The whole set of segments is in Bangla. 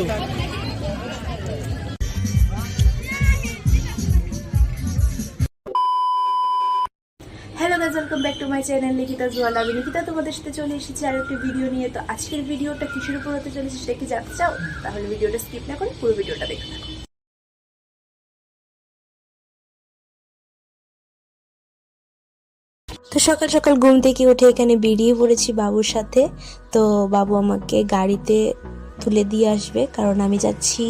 Hello guys, welcome back to my channel Nikita Juyal. আমি নিকিতা তোমাদের সাথে চলে এসেছি আর একটা ভিডিও নিয়ে। তো আজকের ভিডিওটা কিসের উপর হতে চলেছে সেটা কি জানতে চাও? তাহলে ভিডিওটা স্কিপ না করে পুরো ভিডিওটা দেখতে থাকো। তো সকাল সকাল ঘুম থেকে উঠে এখানে বেরিয়ে পড়েছি বাবুর সাথে। তো বাবু আমাকে গাড়িতে তুলে দিয়ে আসবে, কারণ আমি যাচ্ছি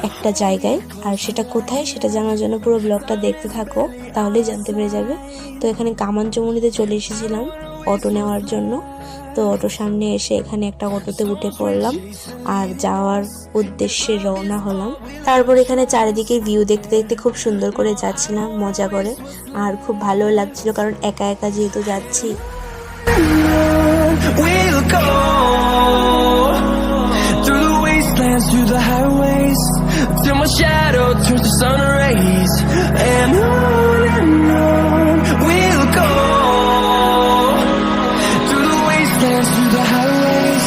একটা জায়গায়। আর সেটা কোথায় সেটা জানার জন্য পুরো ব্লগটা দেখতে থাকো, তাহলেই জানতে পেরে যাবে। তো এখানে কামানচমুনিতে চলে এসেছিলাম অটো নেওয়ার জন্য। তো অটোর সামনে এসে এখানে একটা অটোতে উঠে পড়লাম আর যাওয়ার উদ্দেশ্যে রওনা হলাম। তারপর এখানে চারিদিকে ভিউ দেখতে দেখতে খুব সুন্দর করে যাচ্ছিলাম মজা করে, আর খুব ভালো লাগছিল কারণ একা একা যেহেতু যাচ্ছি। Through the highways, till my shadow turns to sun rays, and on we'll go. Through the wastelands, through the highways,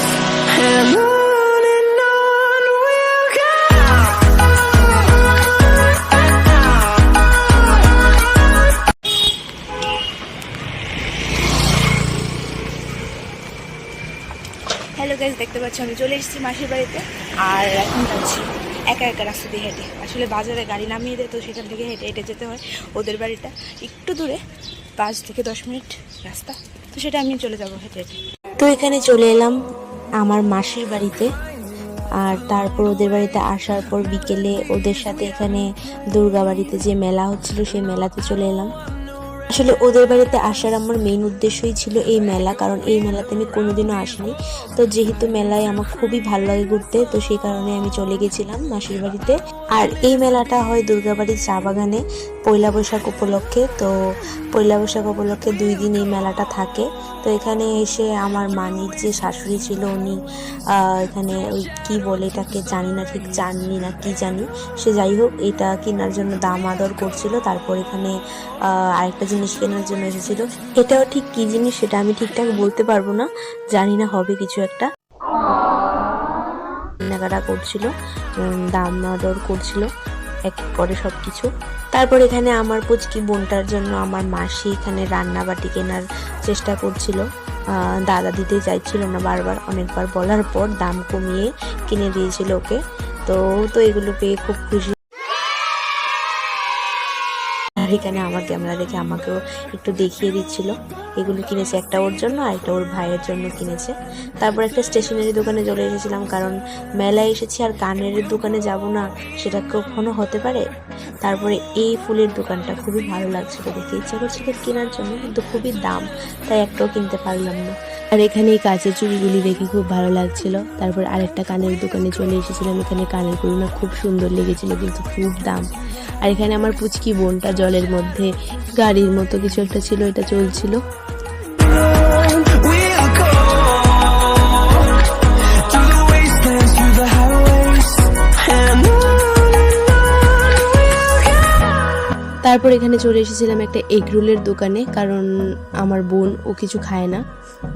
and on we'll go. Hello guys, দেখতে পাচ্ছ আমি চলে এসেছি মাসির বাড়িতে। আর এখন যাচ্ছি একা একা রাস্তা দিয়ে হেঁটে। আসলে বাজারে গাড়ি নামিয়ে দেয়, তো সেখান থেকে হেঁটে হেঁটে যেতে হয়। ওদের বাড়িটা একটু দূরে, 5 থেকে 10 মিনিট রাস্তা, তো সেটা আমি চলে যাবো হেঁটে হেঁটে। তো এখানে চলে এলাম আমার মাসির বাড়িতে। আর তারপর ওদের বাড়িতে আসার পর বিকেলে ওদের সাথে এখানে দুর্গা বাড়িতে যে মেলা হচ্ছিল সেই মেলাতে চলে এলাম। আসলে ওদের বাড়িতে আসার আমার মেইন উদ্দেশ্যই ছিল এই মেলা, কারণ এই মেলাতে আমি কোনোদিনও আসিনি। তো যেহেতু মেলায় আমার খুবই ভালো লাগে ঘুরতে, তো সেই কারণে আমি চলে গেছিলাম মাসির বাড়িতে। আর এই মেলাটা হয় দুর্গাবাড়ির চা বাগানে পয়লা বৈশাখ উপলক্ষে। তো পয়লা বৈশাখ উপলক্ষে 2 দিন এই মেলাটা থাকে। তো এখানে এসে আমার মানির যে শাশুড়ি ছিল উনি এখানে ওই কি বলে এটাকে জানি না, ঠিক জানি না কি জানি, সে যাই হোক এটা কেনার জন্য দাম আদর করছিল। তারপর এখানে আরেকটা জিনিস কেনার জন্য এসেছিল, এটাও ঠিক কি জিনিস সেটা আমি ঠিকঠাক বলতে পারবো না, জানি না, হবে কিছু একটা। কেনাকাটা করছিল, দাম আদর করছিল এক এক করে সব কিছু। তারপর এখানে আমার পুচকি বোনটার জন্য আমার মাসি এখানে রান্না বাটি কেনার চেষ্টা করছিল। দাদা দিতে চাইছিল না, বারবার অনেকবার বলার পর দাম কমিয়ে কিনে দিয়েছিল ওকে। তো এগুলো পেয়ে খুব খুশি। এখানে আমার ক্যামেরা দেখে আমাকেও একটু দেখিয়ে দিচ্ছিল। এগুলো কিনেছে, একটা ওর জন্য আর একটা ওর ভাইয়ের জন্য কিনেছে। তারপর একটা স্টেশনারি দোকানে চলে এসেছিলাম, কারণ মেলায় এসেছি আর কানের দোকানে যাব না সেটা কখনো হতে পারে। তারপরে এই ফুলের দোকানটা খুবই ভালো লাগছিল, দেখে ইচ্ছা করছিল কেনার জন্য, কিন্তু খুবই দাম, তাই একটাও কিনতে পারলাম না। আর এখানে এই কাচের চুড়িগুলি দেখে খুব ভালো লাগছিল। তারপর আরেকটা কানের দোকানে চলে এসেছিলাম, এখানে কানের গয়না খুব সুন্দর লেগেছিল, কিন্তু খুব দাম। আর এখানে আমার পুচকি বোনটা জলের মধ্যে গাড়ির মতো কিছু একটা ছিল, এটা চলছিল। তারপর এখানে চলে এসেছিলাম একটা এগরোলের দোকানে, কারণ আমার বোন ও কিছু খায় না,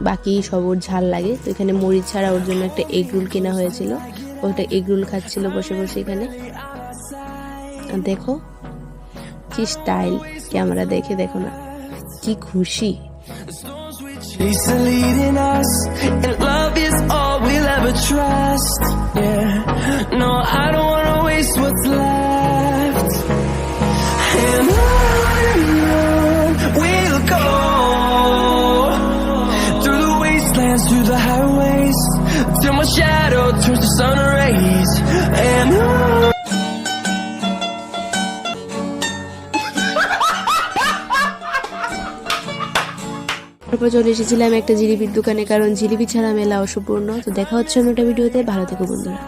বাকি সব ওর ঝাল লাগে। তো এখানে মরিচ ছাড়া ওর জন্য একটা এগরোল কেনা হয়েছিল, ওটা এগরোল খাচ্ছিল বসে বসে এখানে। দেখো কি স্টাইল, ক্যামেরা দেখে দেখো না কি খুশি। Through the highways, till my shadow turns to sun rays, and তারপর চলে এসেছিলাম একটা জিলিপির দোকানে, কারণ জিলিপি ছাড়া মেলা অসম্পূর্ণ। তো দেখা হচ্ছে অন্য একটা ভিডিওতে, ভালো থেকো বন্ধুরা।